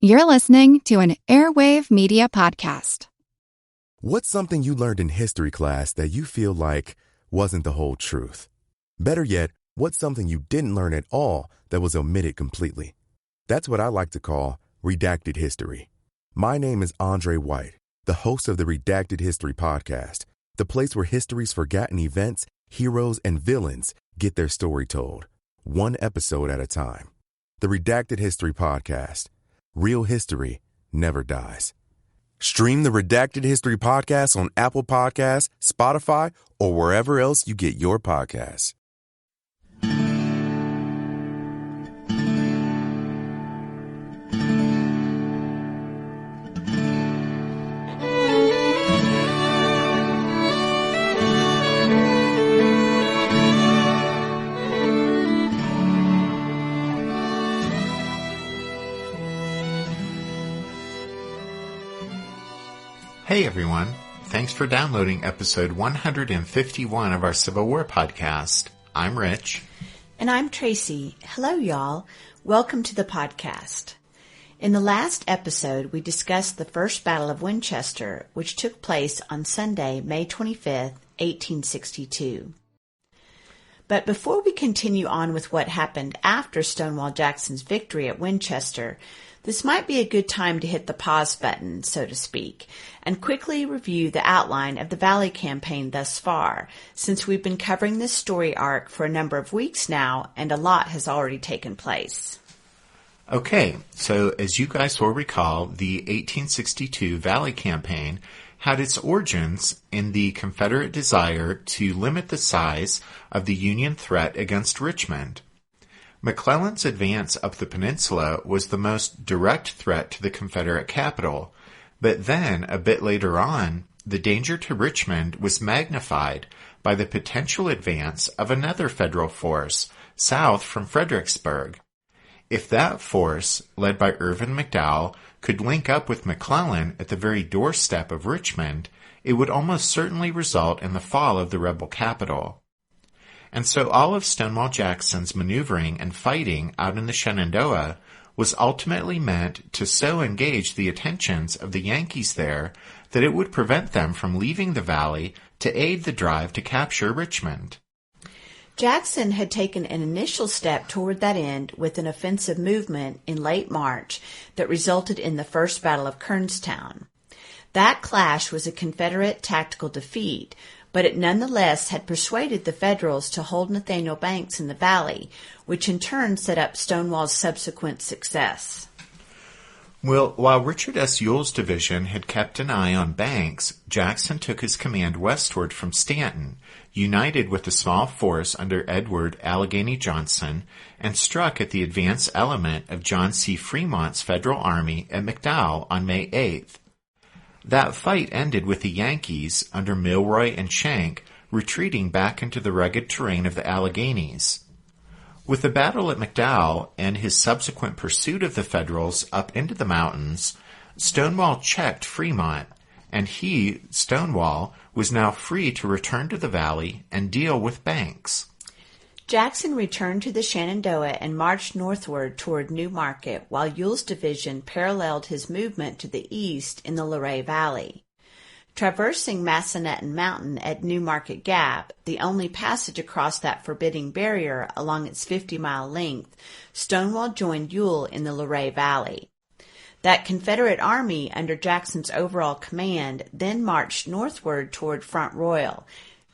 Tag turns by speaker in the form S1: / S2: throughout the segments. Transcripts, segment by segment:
S1: You're listening to an Airwave Media Podcast.
S2: What's something you learned in history class that you feel like wasn't the whole truth? Better yet, what's something you didn't learn at all that was omitted completely? That's what I like to call redacted history. My name is Andre White, the host of the Redacted History Podcast, the place where history's forgotten events, heroes, and villains get their story told, one episode at a time. The Redacted History Podcast. Real history never dies. Stream the Redacted History Podcast on Apple Podcasts, Spotify, or wherever else you get your podcasts.
S3: Hey everyone, thanks for downloading episode 151 of our Civil War podcast. I'm Rich.
S4: And I'm Tracy. Hello y'all. Welcome to the podcast. In the last episode, we discussed the First Battle of Winchester, which took place on Sunday, May 25th, 1862. But before we continue on with what happened after Stonewall Jackson's victory at Winchester, this might be a good time to hit the pause button, so to speak, and quickly review the outline of the Valley Campaign thus far, since we've been covering this story arc for a number of weeks now, and a lot has already taken place.
S3: Okay, so as you guys will recall, the 1862 Valley Campaign had its origins in the Confederate desire to limit the size of the Union threat against Richmond. McClellan's advance up the peninsula was the most direct threat to the Confederate capital, but then, a bit later on, the danger to Richmond was magnified by the potential advance of another Federal force south from Fredericksburg. If that force, led by Irvin McDowell, could link up with McClellan at the very doorstep of Richmond, it would almost certainly result in the fall of the rebel capital. And so all of Stonewall Jackson's maneuvering and fighting out in the Shenandoah was ultimately meant to so engage the attentions of the Yankees there that it would prevent them from leaving the valley to aid the drive to capture Richmond.
S4: Jackson had taken an initial step toward that end with an offensive movement in late March that resulted in the First Battle of Kernstown. That clash was a Confederate tactical defeat, but it nonetheless had persuaded the Federals to hold Nathaniel Banks in the valley, which in turn set up Stonewall's subsequent success.
S3: Well, while Richard S. Ewell's division had kept an eye on Banks, Jackson took his command westward from Stanton, united with a small force under Edward Allegheny Johnson, and struck at the advance element of John C. Fremont's Federal Army at McDowell on May 8th. That fight ended with the Yankees, under Milroy and Schenck, retreating back into the rugged terrain of the Alleghenies. With the battle at McDowell and his subsequent pursuit of the Federals up into the mountains, Stonewall checked Fremont, and he, Stonewall, was now free to return to the valley and deal with Banks.
S4: Jackson returned to the Shenandoah and marched northward toward New Market, while Ewell's division paralleled his movement to the east in the Luray Valley. Traversing Massanutten Mountain at New Market Gap, the only passage across that forbidding barrier along its 50-mile length, Stonewall joined Ewell in the Luray Valley. That Confederate army under Jackson's overall command then marched northward toward Front Royal,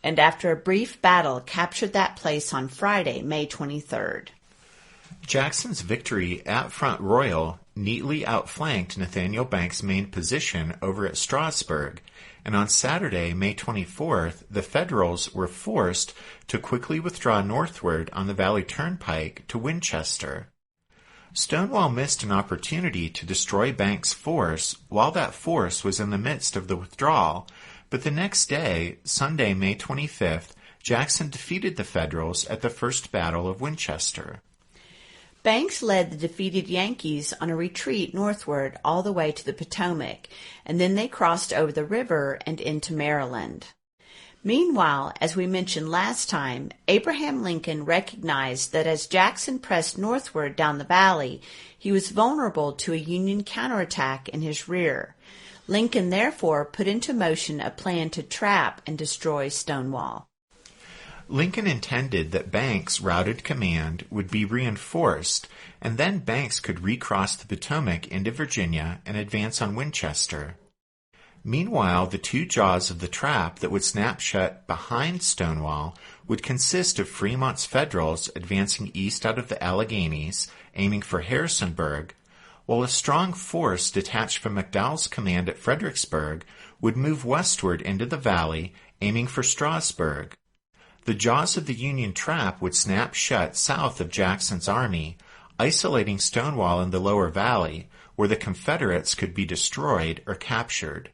S4: and after a brief battle captured that place on Friday, May 23rd.
S3: Jackson's victory at Front Royal neatly outflanked Nathaniel Banks' main position over at Strasburg, and on Saturday, May 24th, the Federals were forced to quickly withdraw northward on the Valley Turnpike to Winchester. Stonewall missed an opportunity to destroy Banks' force while that force was in the midst of the withdrawal, but the next day, Sunday, May 25th, Jackson defeated the Federals at the First Battle of Winchester.
S4: Banks led the defeated Yankees on a retreat northward all the way to the Potomac, and then they crossed over the river and into Maryland. Meanwhile, as we mentioned last time, Abraham Lincoln recognized that as Jackson pressed northward down the valley, he was vulnerable to a Union counterattack in his rear. Lincoln therefore put into motion a plan to trap and destroy Stonewall.
S3: Lincoln intended that Banks' routed command would be reinforced, and then Banks could recross the Potomac into Virginia and advance on Winchester. Meanwhile, the two jaws of the trap that would snap shut behind Stonewall would consist of Fremont's Federals advancing east out of the Alleghenies, aiming for Harrisonburg, while a strong force detached from McDowell's command at Fredericksburg would move westward into the valley, aiming for Strasburg. The jaws of the Union trap would snap shut south of Jackson's army, isolating Stonewall in the lower valley, where the Confederates could be destroyed or captured.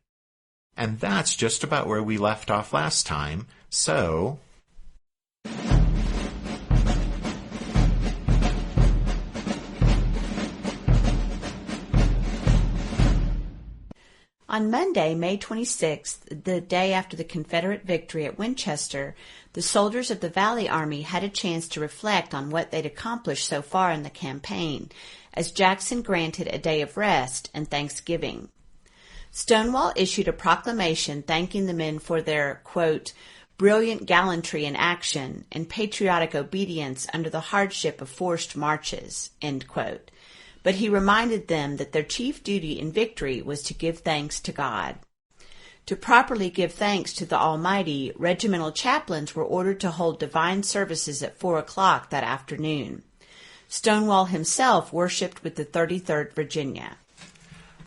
S3: And that's just about where we left off last time, so...
S4: On Monday, May 26th, the day after the Confederate victory at Winchester, the soldiers of the Valley Army had a chance to reflect on what they'd accomplished so far in the campaign, as Jackson granted a day of rest and Thanksgiving. Stonewall issued a proclamation thanking the men for their, quote, brilliant gallantry in action and patriotic obedience under the hardship of forced marches, end quote. But he reminded them that their chief duty in victory was to give thanks to God. To properly give thanks to the Almighty, regimental chaplains were ordered to hold divine services at 4 o'clock that afternoon. Stonewall himself worshipped with the 33rd Virginia.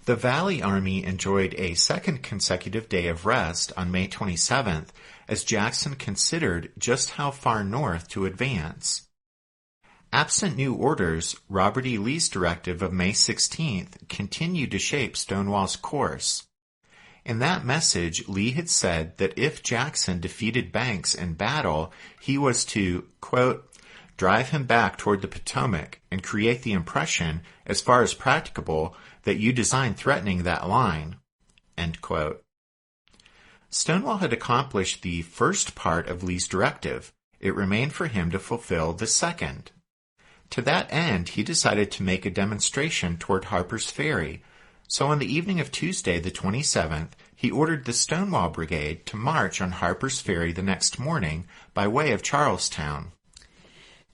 S3: The Valley Army enjoyed a second consecutive day of rest on May 27th as Jackson considered just how far north to advance. Absent new orders, Robert E. Lee's directive of May 16th continued to shape Stonewall's course. In that message, Lee had said that if Jackson defeated Banks in battle, he was to, quote, drive him back toward the Potomac and create the impression, as far as practicable, that you design threatening that line, end quote. Stonewall had accomplished the first part of Lee's directive. It remained for him to fulfill the second. To that end, he decided to make a demonstration toward Harper's Ferry, so on the evening of Tuesday the 27th, he ordered the Stonewall Brigade to march on Harper's Ferry the next morning by way of Charlestown.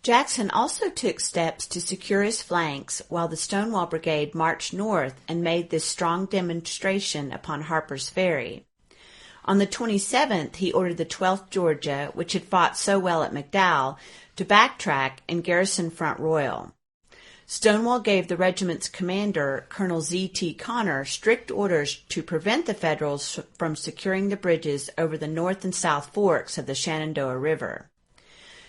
S4: Jackson also took steps to secure his flanks while the Stonewall Brigade marched north and made this strong demonstration upon Harper's Ferry. On the 27th, he ordered the 12th Georgia, which had fought so well at McDowell, to backtrack and garrison Front Royal. Stonewall gave the regiment's commander, Colonel Z.T. Connor, strict orders to prevent the Federals from securing the bridges over the north and south forks of the Shenandoah River.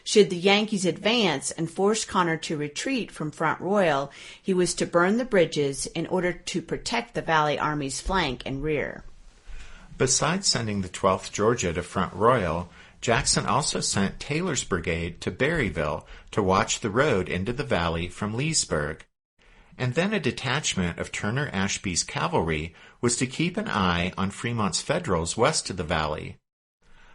S4: Should the Yankees advance and force Connor to retreat from Front Royal, he was to burn the bridges in order to protect the Valley Army's flank and rear.
S3: Besides sending the 12th Georgia to Front Royal, Jackson also sent Taylor's brigade to Berryville to watch the road into the valley from Leesburg. And then a detachment of Turner Ashby's cavalry was to keep an eye on Fremont's Federals west of the valley.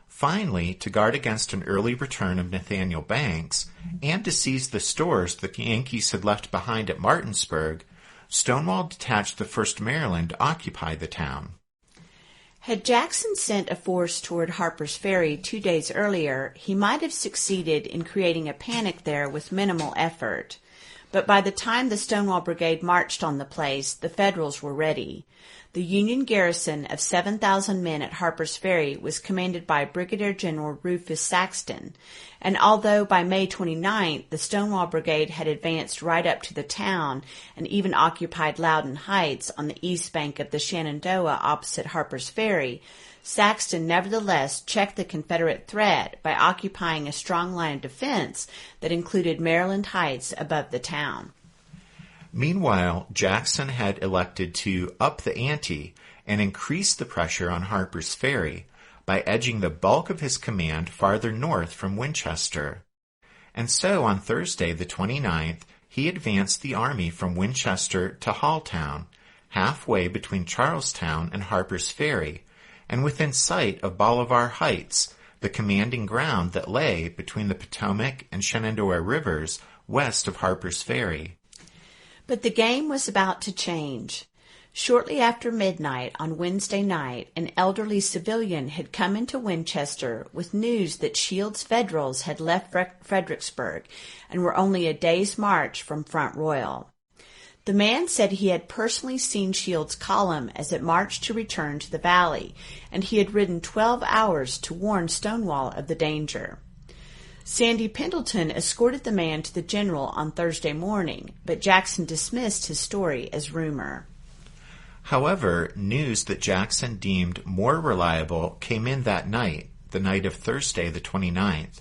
S3: Finally, to guard against an early return of Nathaniel Banks and to seize the stores the Yankees had left behind at Martinsburg, Stonewall detached the 1st Maryland to occupy the town.
S4: Had Jackson sent a force toward Harper's Ferry 2 days earlier, he might have succeeded in creating a panic there with minimal effort. But by the time the Stonewall Brigade marched on the place, the Federals were ready. The Union garrison of 7,000 men at Harper's Ferry was commanded by Brigadier General Rufus Saxton, and although by May 29th the Stonewall Brigade had advanced right up to the town and even occupied Loudon Heights on the east bank of the Shenandoah opposite Harper's Ferry, Saxton nevertheless checked the Confederate threat by occupying a strong line of defense that included Maryland Heights above the town.
S3: Meanwhile, Jackson had elected to up the ante and increase the pressure on Harper's Ferry by edging the bulk of his command farther north from Winchester. And so on Thursday the 29th, he advanced the army from Winchester to Halltown, halfway between Charlestown and Harper's Ferry, and within sight of Bolivar Heights, the commanding ground that lay between the Potomac and Shenandoah rivers west of Harper's Ferry.
S4: But the game was about to change. Shortly after midnight on Wednesday night, an elderly civilian had come into Winchester with news that Shields' Federals had left Fredericksburg and were only a day's march from Front Royal. The man said he had personally seen Shields' column as it marched to return to the valley, and he had ridden 12 hours to warn Stonewall of the danger. Sandy Pendleton escorted the man to the general on Thursday morning, but Jackson dismissed his story as rumor.
S3: However, news that Jackson deemed more reliable came in that night, the night of Thursday the 29th.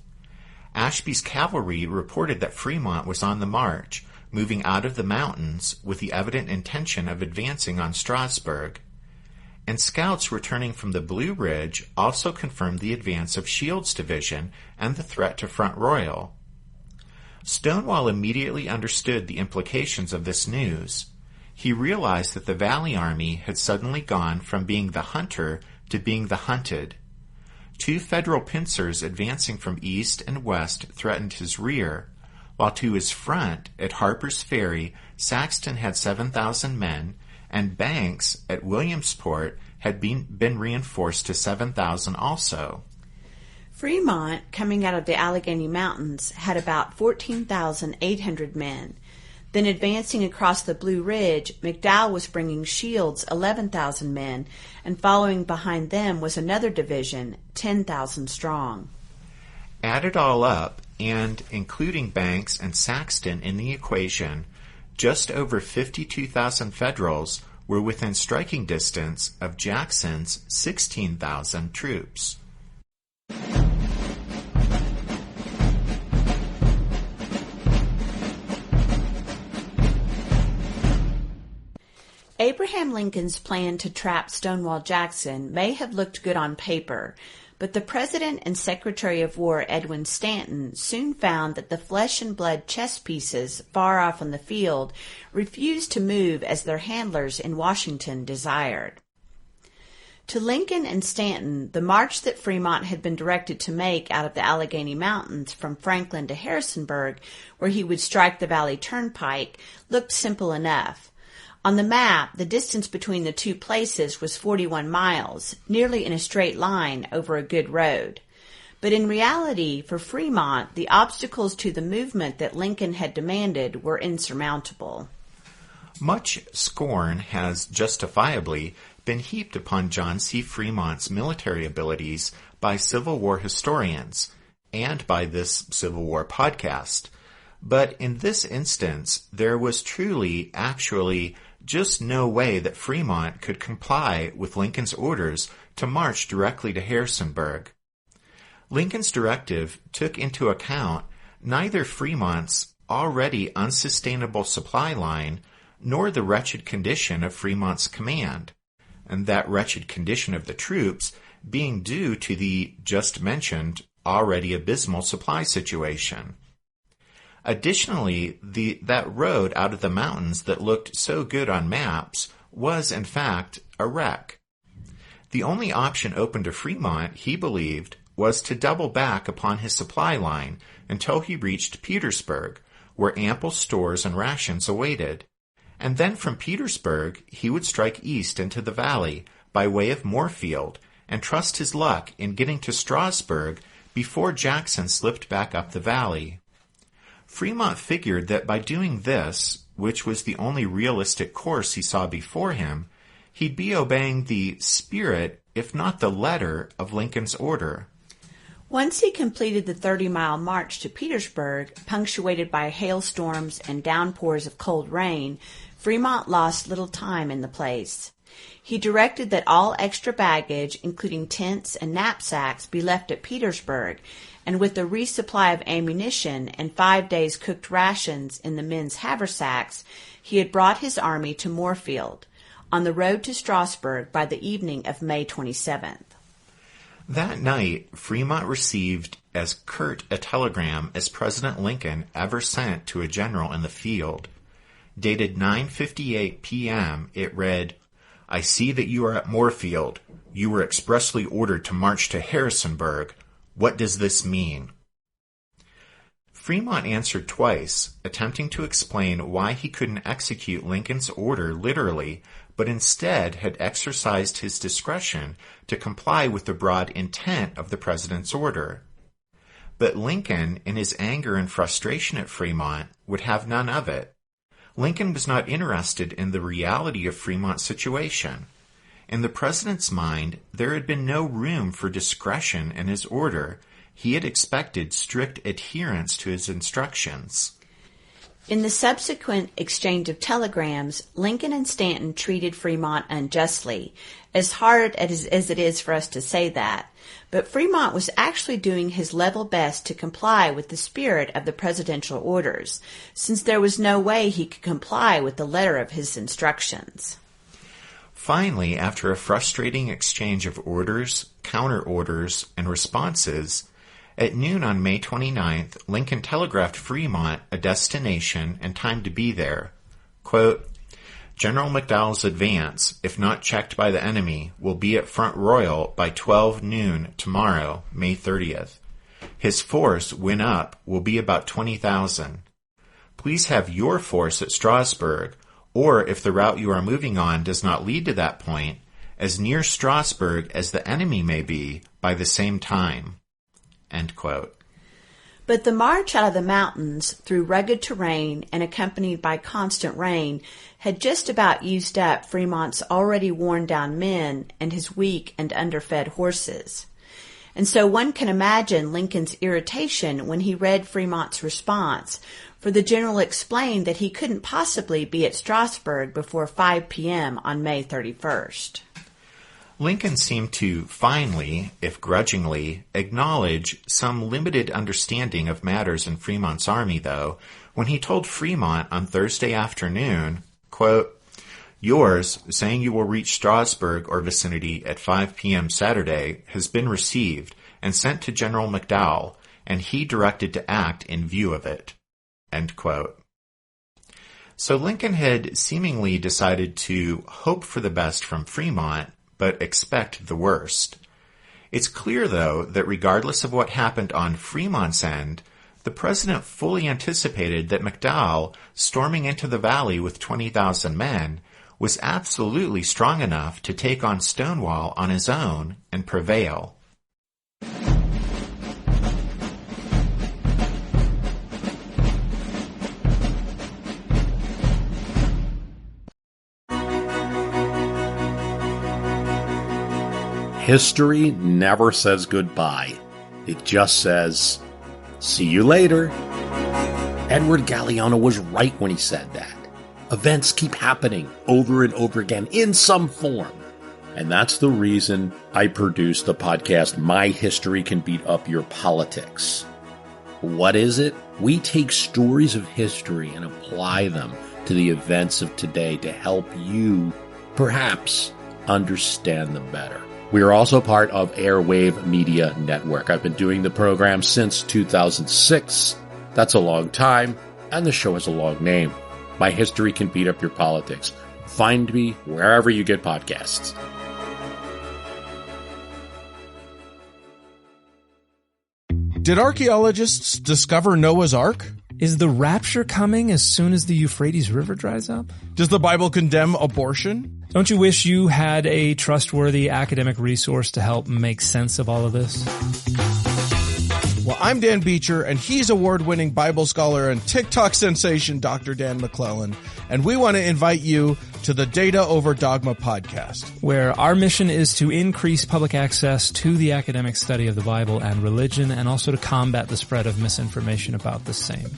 S3: Ashby's cavalry reported that Fremont was on the march, moving out of the mountains with the evident intention of advancing on Strasburg. And scouts returning from the Blue Ridge also confirmed the advance of Shields' division and the threat to Front Royal. Stonewall immediately understood the implications of this news. He realized that the Valley Army had suddenly gone from being the hunter to being the hunted. 2 Federal pincers advancing from east and west threatened his rear, while to his front, at Harper's Ferry, Saxton had 7,000 men, and Banks at Williamsport had been reinforced to 7,000 also.
S4: Fremont, coming out of the Allegheny Mountains, had about 14,800 men. Then advancing across the Blue Ridge, McDowell was bringing Shields 11,000 men, and following behind them was another division, 10,000 strong.
S3: Add it all up, and including Banks and Saxton in the equation, just over 52,000 Federals were within striking distance of Jackson's 16,000 troops.
S4: Abraham Lincoln's plan to trap Stonewall Jackson may have looked good on paper, but the President and Secretary of War Edwin Stanton soon found that the flesh and blood chess pieces far off on the field refused to move as their handlers in Washington desired. To Lincoln and Stanton, the march that Fremont had been directed to make out of the Allegheny Mountains from Franklin to Harrisonburg, where he would strike the Valley Turnpike, looked simple enough. On the map, the distance between the two places was 41 miles, nearly in a straight line over a good road. But in reality, for Fremont, the obstacles to the movement that Lincoln had demanded were insurmountable.
S3: Much scorn has justifiably been heaped upon John C. Fremont's military abilities by Civil War historians and by this Civil War podcast. But in this instance, there was actually just no way that Fremont could comply with Lincoln's orders to march directly to Harrisonburg. Lincoln's directive took into account neither Fremont's already unsustainable supply line nor the wretched condition of Fremont's command, and that wretched condition of the troops being due to the just mentioned already abysmal supply situation. Additionally, that road out of the mountains that looked so good on maps was, in fact, a wreck. The only option open to Fremont, he believed, was to double back upon his supply line until he reached Petersburg, where ample stores and rations awaited. And then from Petersburg, he would strike east into the valley by way of Moorfield and trust his luck in getting to Strasburg before Jackson slipped back up the valley. Fremont figured that by doing this, which was the only realistic course he saw before him, he'd be obeying the spirit, if not the letter, of Lincoln's order.
S4: Once he completed the 30-mile march to Petersburg, punctuated by hailstorms and downpours of cold rain, Fremont lost little time in the place. He directed that all extra baggage, including tents and knapsacks, be left at Petersburg, and with the resupply of ammunition and 5 days' cooked rations in the men's haversacks, he had brought his army to Moorfield, on the road to Strasburg by the evening of May 27th.
S3: That night, Fremont received as curt a telegram as President Lincoln ever sent to a general in the field. Dated 9:58 p.m., it read, "I see that you are at Moorfield. You were expressly ordered to march to Harrisonburg. What does this mean? Fremont answered twice, attempting to explain why he couldn't execute Lincoln's order literally, but instead had exercised his discretion to comply with the broad intent of the president's order. But Lincoln, in his anger and frustration at Fremont, would have none of it. Lincoln was not interested in the reality of Fremont's situation. In the president's mind, there had been no room for discretion in his order. He had expected strict adherence to his instructions.
S4: In the subsequent exchange of telegrams, Lincoln and Stanton treated Fremont unjustly, as hard as it is for us to say that. But Fremont was actually doing his level best to comply with the spirit of the presidential orders, since there was no way he could comply with the letter of his instructions.
S3: Finally, after a frustrating exchange of orders, counter-orders, and responses, at noon on May 29th, Lincoln telegraphed Fremont a destination and time to be there. Quote, General McDowell's advance, if not checked by the enemy, will be at Front Royal by 12 noon tomorrow, May 30th. His force, when up, will be about 20,000. Please have your force at Strasburg, or if the route you are moving on does not lead to that point, as near Strasburg as the enemy may be by the same time. End quote.
S4: But the march out of the mountains through rugged terrain and accompanied by constant rain had just about used up Fremont's already worn-down men and his weak and underfed horses. And so one can imagine Lincoln's irritation when he read Fremont's response, for the general explained that he couldn't possibly be at Strasburg before 5 p.m. on May 31st.
S3: Lincoln seemed to finally, if grudgingly, acknowledge some limited understanding of matters in Fremont's army, though, when he told Fremont on Thursday afternoon, quote, Yours, saying you will reach Strasburg or vicinity at 5 p.m. Saturday, has been received and sent to General McDowell, and he directed to act in view of it. End quote. So Lincoln had seemingly decided to hope for the best from Fremont, but expect the worst. It's clear, though, that regardless of what happened on Fremont's end, the president fully anticipated that McDowell, storming into the valley with 20,000 men, was absolutely strong enough to take on Stonewall on his own and prevail.
S5: History never says goodbye. It just says, see you later. Edward Galeano was right when he said that. Events keep happening over and over again in some form. And that's the reason I produced the podcast, My History Can Beat Up Your Politics. What is it? We take stories of history and apply them to the events of today to help you, perhaps, understand them better. We are also part of Airwave Media Network. I've been doing the program since 2006. That's a long time, and the show has a long name. My History Can Beat Up Your Politics. Find me wherever you get podcasts.
S6: Did archaeologists discover Noah's Ark?
S7: Is the rapture coming as soon as the Euphrates River dries up?
S6: Does the Bible condemn abortion?
S7: Don't you wish you had a trustworthy academic resource to help make sense of all of this?
S6: Well, I'm Dan Beecher, and he's award-winning Bible scholar and TikTok sensation Dr. Dan McClellan, and we want to invite you to the Data Over Dogma podcast,
S7: where our mission is to increase public access to the academic study of the Bible and religion, and also to combat the spread of misinformation about the same.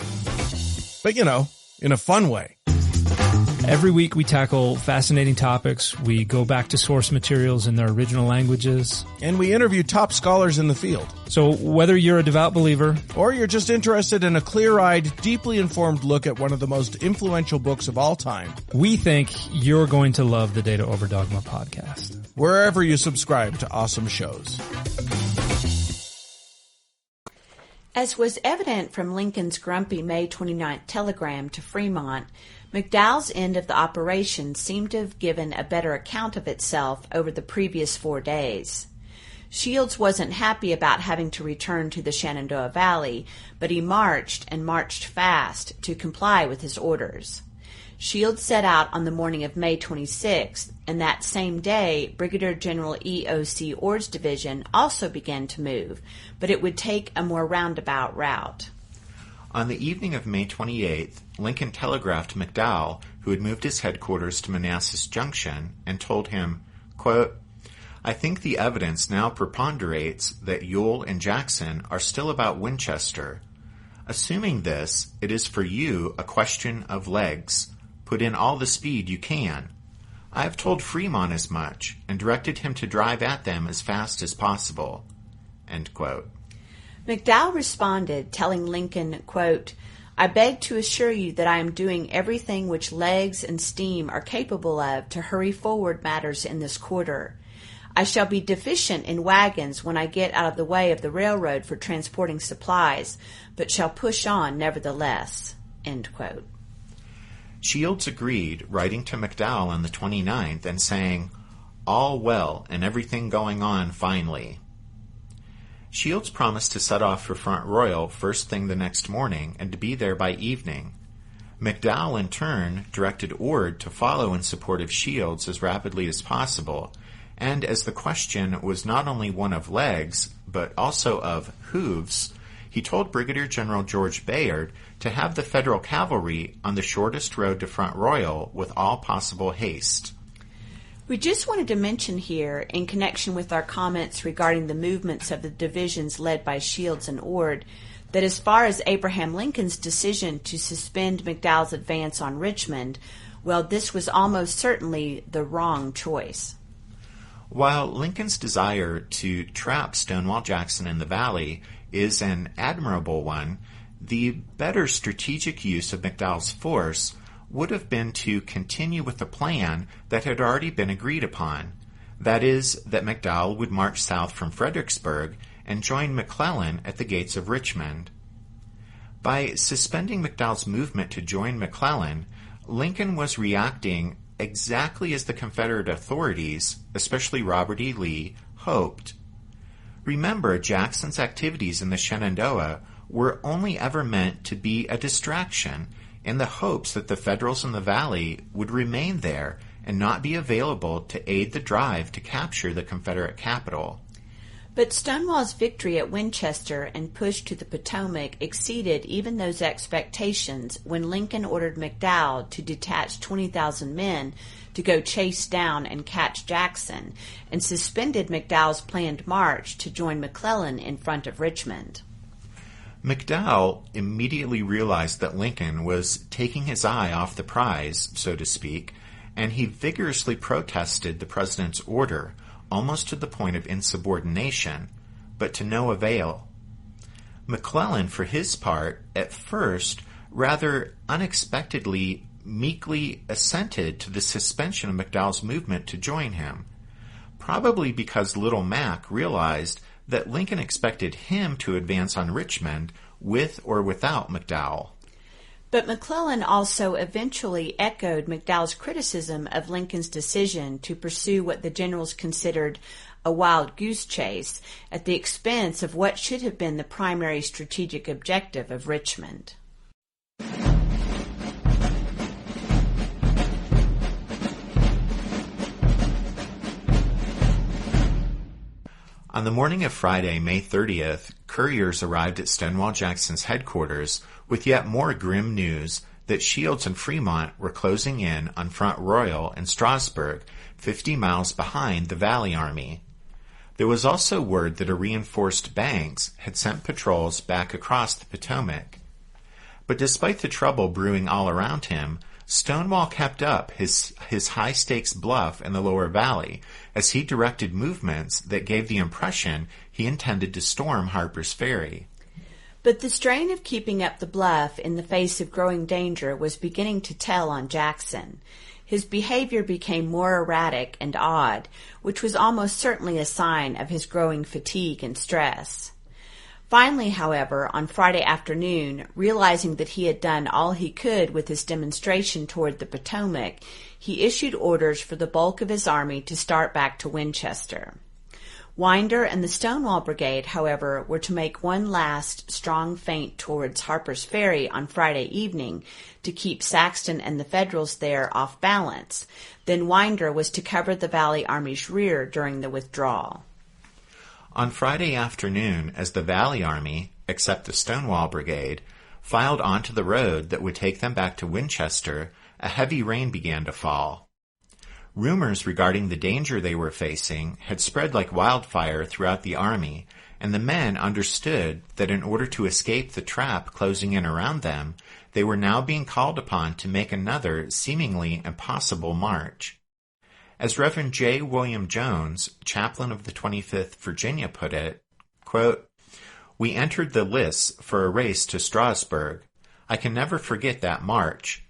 S6: But, you know, in a fun way.
S7: Every week we tackle fascinating topics. We go back to source materials in their original languages.
S6: And we interview top scholars in the field.
S7: So whether you're a devout believer,
S6: or you're just interested in a clear-eyed, deeply informed look at one of the most influential books of all time,
S7: we think you're going to love the Data Over Dogma podcast.
S6: Wherever you subscribe to awesome shows.
S4: As was evident from Lincoln's grumpy May 29th telegram to Fremont, McDowell's end of the operation seemed to have given a better account of itself over the previous 4 days. Shields wasn't happy about having to return to the Shenandoah Valley, but he marched and marched fast to comply with his orders. Shields set out on the morning of May 26th, and that same day, Brigadier General E.O.C. Ord's division also began to move, but it would take a more roundabout route.
S3: On the evening of May 28th, Lincoln telegraphed McDowell, who had moved his headquarters to Manassas Junction, and told him, quote, "I think the evidence now preponderates that Ewell and Jackson are still about Winchester. Assuming this, it is for you a question of legs. Put in all the speed you can. I have told Fremont as much, and directed him to drive at them as fast as possible." End quote.
S4: McDowell responded, telling Lincoln, quote, "I beg to assure you that I am doing everything which legs and steam are capable of to hurry forward matters in this quarter. I shall be deficient in wagons when I get out of the way of the railroad for transporting supplies, but shall push on nevertheless." End quote.
S3: Shields agreed, writing to McDowell on the 29th and saying, "All well and everything going on finely." Shields promised to set off for Front Royal first thing the next morning and to be there by evening. McDowell, in turn, directed Ord to follow in support of Shields as rapidly as possible, and as the question was not only one of legs, but also of hooves, he told Brigadier General George Bayard to have the Federal cavalry on the shortest road to Front Royal with all possible haste.
S4: We just wanted to mention here, in connection with our comments regarding the movements of the divisions led by Shields and Ord, that as far as Abraham Lincoln's decision to suspend McDowell's advance on Richmond, well, this was almost certainly the wrong choice.
S3: While Lincoln's desire to trap Stonewall Jackson in the Valley is an admirable one, the better strategic use of McDowell's force would have been to continue with the plan that had already been agreed upon. That is, that McDowell would march south from Fredericksburg and join McClellan at the gates of Richmond. By suspending McDowell's movement to join McClellan, Lincoln was reacting exactly as the Confederate authorities, especially Robert E. Lee, hoped. Remember, Jackson's activities in the Shenandoah were only ever meant to be a distraction in the hopes that the Federals in the Valley would remain there and not be available to aid the drive to capture the Confederate capital.
S4: But Stonewall's victory at Winchester and push to the Potomac exceeded even those expectations when Lincoln ordered McDowell to detach 20,000 men to go chase down and catch Jackson, and suspended McDowell's planned march to join McClellan in front of Richmond.
S3: McDowell immediately realized that Lincoln was taking his eye off the prize, so to speak, and he vigorously protested the president's order, almost to the point of insubordination, but to no avail. McClellan, for his part, at first, rather unexpectedly, meekly assented to the suspension of McDowell's movement to join him, probably because Little Mac realized that Lincoln expected him to advance on Richmond with or without McDowell.
S4: But McClellan also eventually echoed McDowell's criticism of Lincoln's decision to pursue what the generals considered a wild goose chase at the expense of what should have been the primary strategic objective of Richmond.
S3: On the morning of Friday, May 30th, couriers arrived at Stonewall Jackson's headquarters with yet more grim news that Shields and Fremont were closing in on Front Royal and Strasburg, 50 miles behind the Valley Army. There was also word that a reinforced Banks had sent patrols back across the Potomac. But despite the trouble brewing all around him, Stonewall kept up his high-stakes bluff in the lower valley as he directed movements that gave the impression he intended to storm Harper's Ferry.
S4: But the strain of keeping up the bluff in the face of growing danger was beginning to tell on Jackson. His behavior became more erratic and odd, which was almost certainly a sign of his growing fatigue and stress. Finally, however, on Friday afternoon, realizing that he had done all he could with his demonstration toward the Potomac, he issued orders for the bulk of his army to start back to Winchester. Winder and the Stonewall Brigade, however, were to make one last strong feint towards Harper's Ferry on Friday evening to keep Saxton and the Federals there off balance. Then Winder was to cover the Valley Army's rear during the withdrawal.
S3: On Friday afternoon, as the Valley Army, except the Stonewall Brigade, filed onto the road that would take them back to Winchester, a heavy rain began to fall. Rumors regarding the danger they were facing had spread like wildfire throughout the army, and the men understood that in order to escape the trap closing in around them, they were now being called upon to make another seemingly impossible march. As Reverend J. William Jones, chaplain of the 25th Virginia, put it, quote, "We entered the lists for a race to Strasburg. I can never forget that march.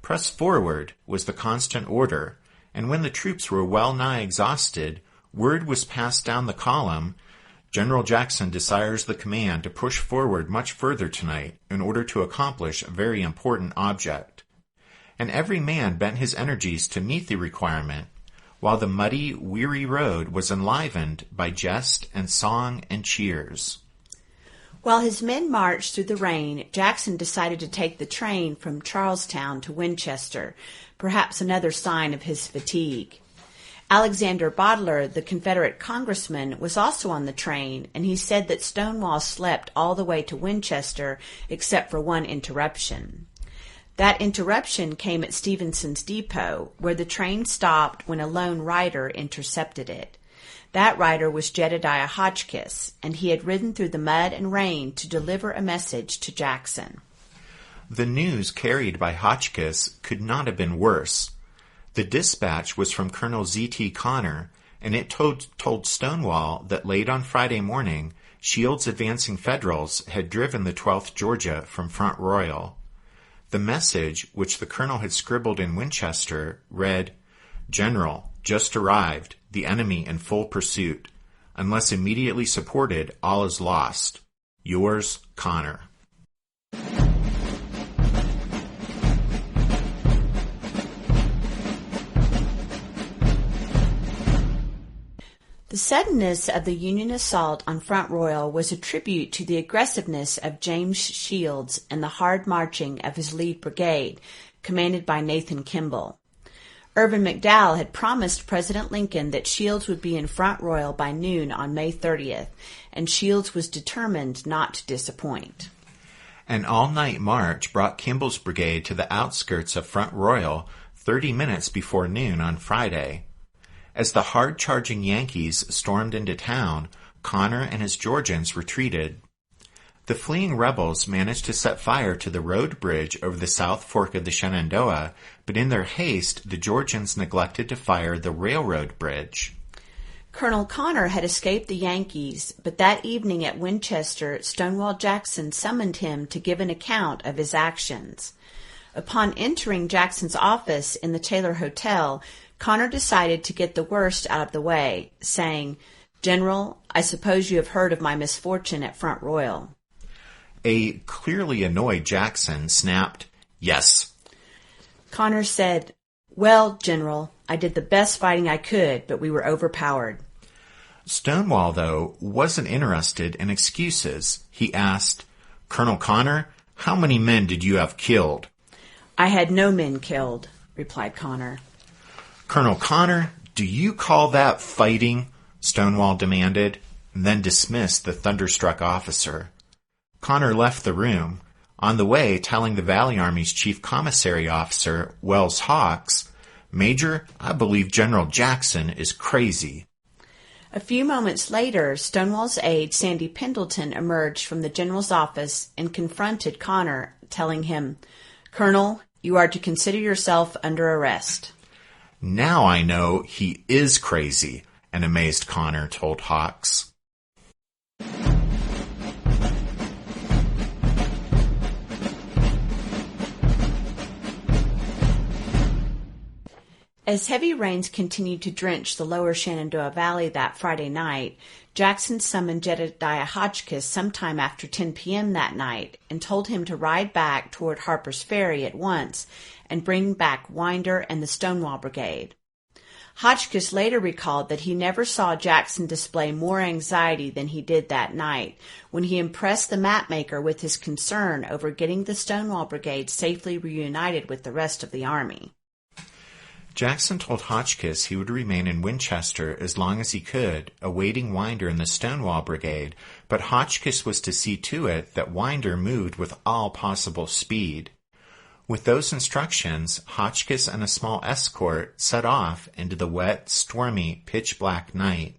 S3: Press forward was the constant order, and when the troops were well nigh exhausted, word was passed down the column, General Jackson desires the command to push forward much further tonight in order to accomplish a very important object. And every man bent his energies to meet the requirement, while the muddy, weary road was enlivened by jest and song and cheers."
S4: While his men marched through the rain, Jackson decided to take the train from Charlestown to Winchester, perhaps another sign of his fatigue. Alexander Boteler, the Confederate congressman, was also on the train, and he said that Stonewall slept all the way to Winchester except for one interruption. That interruption came at Stevenson's Depot, where the train stopped when a lone rider intercepted it. That rider was Jedediah Hotchkiss, and he had ridden through the mud and rain to deliver a message to Jackson.
S3: The news carried by Hotchkiss could not have been worse. The dispatch was from Colonel Z.T. Connor, and it told Stonewall that late on Friday morning, Shields' advancing Federals had driven the 12th Georgia from Front Royal. The message, which the colonel had scribbled in Winchester, read, "General, just arrived, the enemy in full pursuit. Unless immediately supported, all is lost. Yours, Connor."
S4: The suddenness of the Union assault on Front Royal was a tribute to the aggressiveness of James Shields and the hard marching of his lead brigade, commanded by Nathan Kimball. Irvin McDowell had promised President Lincoln that Shields would be in Front Royal by noon on May 30th, and Shields was determined not to disappoint.
S3: An all-night march brought Kimball's brigade to the outskirts of Front Royal 30 minutes before noon on Friday. As the hard-charging Yankees stormed into town, Connor and his Georgians retreated. The fleeing rebels managed to set fire to the road bridge over the South Fork of the Shenandoah, but in their haste, the Georgians neglected to fire the railroad bridge.
S4: Colonel Connor had escaped the Yankees, but that evening at Winchester, Stonewall Jackson summoned him to give an account of his actions. Upon entering Jackson's office in the Taylor Hotel, Connor decided to get the worst out of the way, saying, "General, I suppose you have heard of my misfortune at Front Royal."
S3: A clearly annoyed Jackson snapped, "Yes."
S4: Connor said, "Well, General, I did the best fighting I could, but we were overpowered."
S3: Stonewall, though, wasn't interested in excuses. He asked, "Colonel Connor, how many men did you have killed?"
S4: "I had no men killed," replied Connor.
S3: "Colonel Connor, do you call that fighting?" Stonewall demanded, and then dismissed the thunderstruck officer. Connor left the room, on the way telling the Valley Army's chief commissary officer, Wells Hawks, "Major, I believe General Jackson is crazy."
S4: A few moments later, Stonewall's aide, Sandy Pendleton, emerged from the general's office and confronted Connor, telling him, "Colonel, you are to consider yourself under arrest."
S3: "Now I know he is crazy," an amazed Connor told Hawks.
S4: As heavy rains continued to drench the lower Shenandoah Valley that Friday night, Jackson summoned Jedediah Hotchkiss sometime after 10 p.m. that night and told him to ride back toward Harper's Ferry at once and bring back Winder and the Stonewall Brigade. Hotchkiss later recalled that he never saw Jackson display more anxiety than he did that night when he impressed the mapmaker with his concern over getting the Stonewall Brigade safely reunited with the rest of the army.
S3: Jackson told Hotchkiss he would remain in Winchester as long as he could, awaiting Winder and the Stonewall Brigade, but Hotchkiss was to see to it that Winder moved with all possible speed. With those instructions, Hotchkiss and a small escort set off into the wet, stormy, pitch-black night.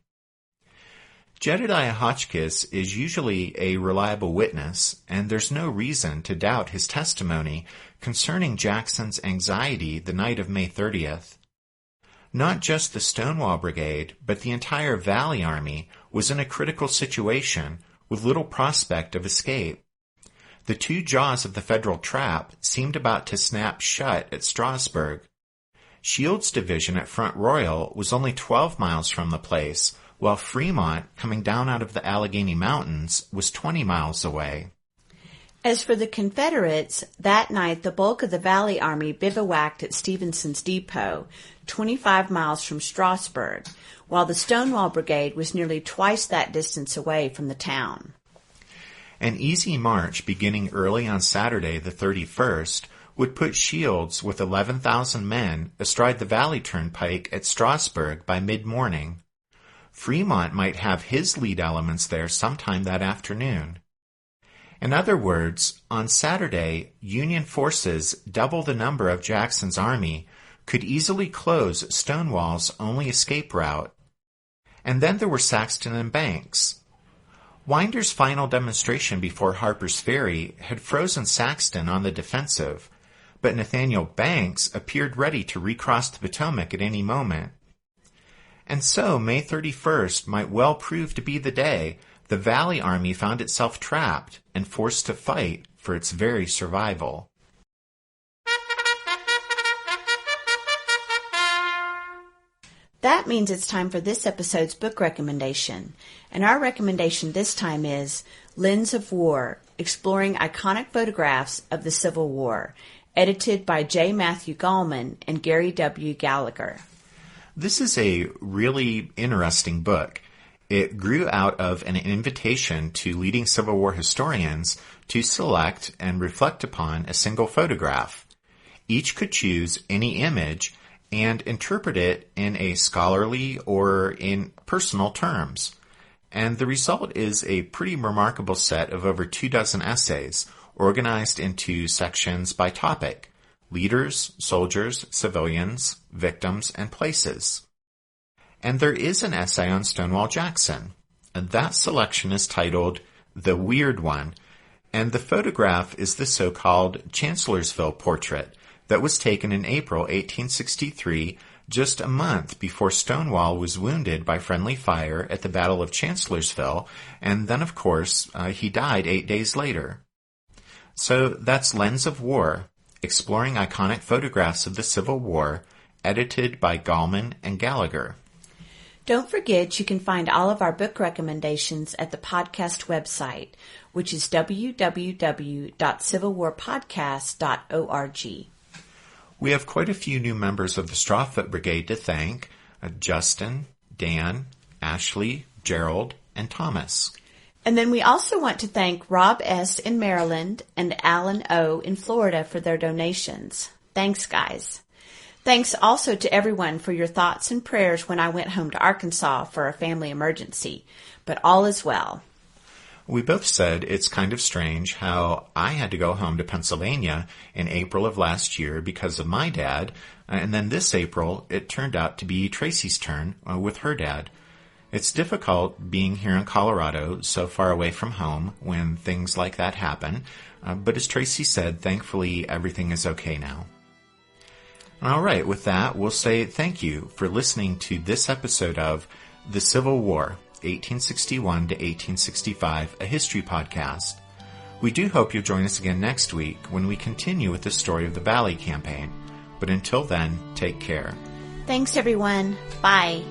S3: Jedediah Hotchkiss is usually a reliable witness, and there's no reason to doubt his testimony concerning Jackson's anxiety the night of May 30th. Not just the Stonewall Brigade, but the entire Valley Army was in a critical situation with little prospect of escape. The two jaws of the Federal trap seemed about to snap shut at Strasburg. Shields' division at Front Royal was only 12 miles from the place, while Fremont, coming down out of the Allegheny Mountains, was 20 miles away.
S4: As for the Confederates, that night the bulk of the Valley Army bivouacked at Stevenson's Depot, 25 miles from Strasburg, while the Stonewall Brigade was nearly twice that distance away from the town.
S3: An easy march beginning early on Saturday the 31st would put Shields with 11,000 men astride the Valley Turnpike at Strasburg by mid-morning. Fremont might have his lead elements there sometime that afternoon. In other words, on Saturday, Union forces, double the number of Jackson's army, could easily close Stonewall's only escape route. And then there were Saxton and Banks. Winder's final demonstration before Harper's Ferry had frozen Saxton on the defensive, but Nathaniel Banks appeared ready to recross the Potomac at any moment. And so May 31st might well prove to be the day the Valley Army found itself trapped and forced to fight for its very survival.
S4: That means it's time for this episode's book recommendation. And our recommendation this time is Lens of War, Exploring Iconic Photographs of the Civil War, edited by J. Matthew Gallman and Gary W. Gallagher.
S3: This is a really interesting book. It grew out of an invitation to leading Civil War historians to select and reflect upon a single photograph. Each could choose any image and interpret it in a scholarly or in personal terms. And the result is a pretty remarkable set of over 24 essays, organized into sections by topic: leaders, soldiers, civilians, victims, and places. And there is an essay on Stonewall Jackson, and that selection is titled The Weird One, and the photograph is the so-called Chancellorsville portrait that was taken in April 1863, just a month before Stonewall was wounded by friendly fire at the Battle of Chancellorsville, and then, of course, he died 8 days later. So that's Lens of War, Exploring Iconic Photographs of the Civil War, edited by Gallman and Gallagher.
S4: Don't forget you can find all of our book recommendations at the podcast website, which is www.civilwarpodcast.org.
S3: We have quite a few new members of the Strawfoot Brigade to thank: Justin, Dan, Ashley, Gerald, and Thomas.
S4: And then we also want to thank Rob S. in Maryland and Alan O. in Florida for their donations. Thanks, guys. Thanks also to everyone for your thoughts and prayers when I went home to Arkansas for a family emergency. But all is well.
S3: We both said it's kind of strange how I had to go home to Pennsylvania in April of last year because of my dad, and then this April it turned out to be Tracy's turn with her dad. It's difficult being here in Colorado, so far away from home, when things like that happen, but as Tracy said, thankfully everything is okay now. All right, with that, we'll say thank you for listening to this episode of The Civil War, 1861 to 1865, a history podcast. We do hope you'll join us again next week when we continue with the story of the Valley Campaign. But until then, take care.
S4: Thanks, everyone. Bye.